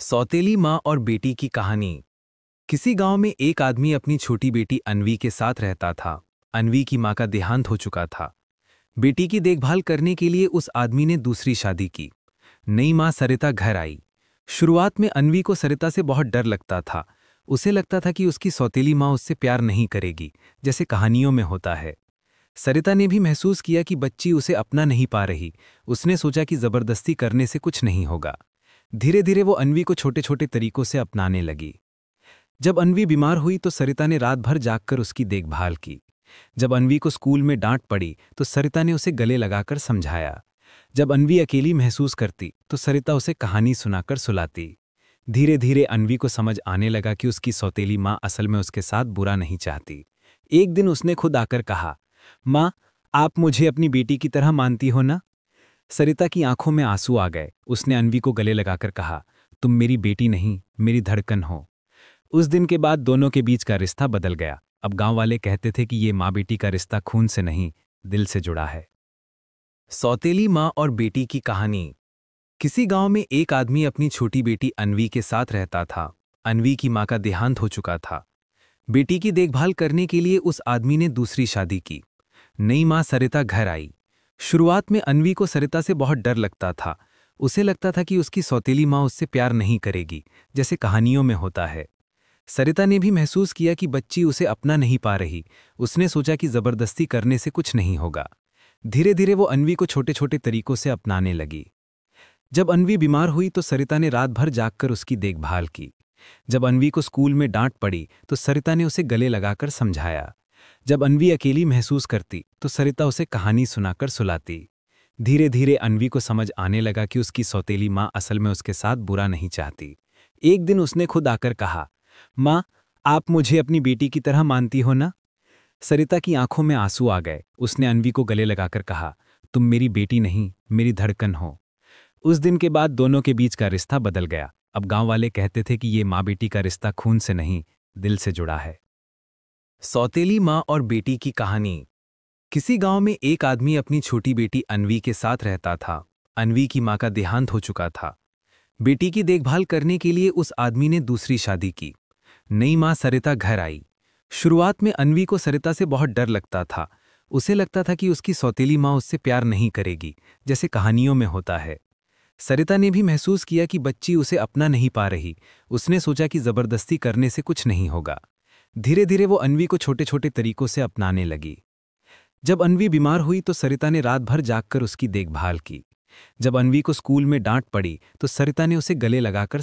सौतेली माँ और बेटी की कहानी। किसी गांव में एक आदमी अपनी छोटी बेटी अन्वी के साथ रहता था। अन्वी की माँ का देहांत हो चुका था। बेटी की देखभाल करने के लिए उस आदमी ने दूसरी शादी की। नई माँ सरिता घर आई। शुरुआत में अन्वी को सरिता से बहुत डर लगता था। उसे लगता था कि उसकी सौतेली माँ उससे प्यार नहीं करेगी, जैसे कहानियों में होता है। सरिता ने भी महसूस किया कि बच्ची उसे अपना नहीं पा रही। उसने सोचा कि जबरदस्ती करने से कुछ नहीं होगा। धीरे धीरे वो अन्वी को छोटे छोटे तरीकों से अपनाने लगी। जब अन्वी बीमार हुई तो सरिता ने रात भर जागकर उसकी देखभाल की। जब अन्वी को स्कूल में डांट पड़ी तो सरिता ने उसे गले लगाकर समझाया। जब अन्वी अकेली महसूस करती तो सरिता उसे कहानी सुनाकर सुलाती। धीरे धीरे अन्वी को समझ आने लगा कि उसकी सौतेली माँ असल में उसके साथ बुरा नहीं चाहती। एक दिन उसने खुद आकर कहा, माँ, आप मुझे अपनी बेटी की तरह मानती हो ना? सरिता की आंखों में आंसू आ गए। उसने अन्वी को गले लगाकर कहा, तुम मेरी बेटी नहीं, मेरी धड़कन हो। उस दिन के बाद दोनों के बीच का रिश्ता बदल गया। अब गांव वाले कहते थे कि ये माँ बेटी का रिश्ता खून से नहीं, दिल से जुड़ा है। सौतेली माँ और बेटी की कहानी। किसी गांव में एक आदमी अपनी छोटी बेटी अन्वी के साथ रहता था। अन्वी की माँ का देहांत हो चुका था। बेटी की देखभाल करने के लिए उस आदमी ने दूसरी शादी की। नई माँ सरिता घर आई। शुरुआत में अन्वी को सरिता से बहुत डर लगता था। उसे लगता था कि उसकी सौतेली माँ उससे प्यार नहीं करेगी, जैसे कहानियों में होता है। सरिता ने भी महसूस किया कि बच्ची उसे अपना नहीं पा रही। उसने सोचा कि जबरदस्ती करने से कुछ नहीं होगा। धीरे धीरे वो अन्वी को छोटे छोटे तरीकों से अपनाने लगी। जब अन्वी बीमार हुई तो सरिता ने रात भर जागकर उसकी देखभाल की। जब अन्वी को स्कूल में डांट पड़ी तो सरिता ने उसे गले लगाकर समझाया। जब अन्वी अकेली महसूस करती तो सरिता उसे कहानी सुनाकर सुलाती। धीरे धीरे अन्वी को समझ आने लगा कि उसकी सौतेली माँ असल में उसके साथ बुरा नहीं चाहती। एक दिन उसने खुद आकर कहा, माँ, आप मुझे अपनी बेटी की तरह मानती हो ना? सरिता की आंखों में आंसू आ गए। उसने अन्वी को गले लगाकर कहा, तुम मेरी बेटी नहीं, मेरी धड़कन हो। उस दिन के बाद दोनों के बीच का रिश्ता बदल गया। अब गांव वाले कहते थे कि ये माँ बेटी का रिश्ता खून से नहीं, दिल से जुड़ा है। सौतेली माँ और बेटी की कहानी। किसी गांव में एक आदमी अपनी छोटी बेटी अन्वी के साथ रहता था। अन्वी की माँ का देहांत हो चुका था। बेटी की देखभाल करने के लिए उस आदमी ने दूसरी शादी की। नई माँ सरिता घर आई। शुरुआत में अन्वी को सरिता से बहुत डर लगता था। उसे लगता था कि उसकी सौतेली माँ उससे प्यार नहीं करेगी, जैसे कहानियों में होता है। सरिता ने भी महसूस किया कि बच्ची उसे अपना नहीं पा रही। उसने सोचा कि जबरदस्ती करने से कुछ नहीं होगा। धीरे धीरे वो अन्वी को छोटे छोटे तरीकों से अपनाने लगी। जब अन्वी बीमार हुई तो सरिता ने रात भर जागकर उसकी देखभाल की। जब अन्वी को स्कूल में डांट पड़ी तो सरिता ने उसे गले लगाकर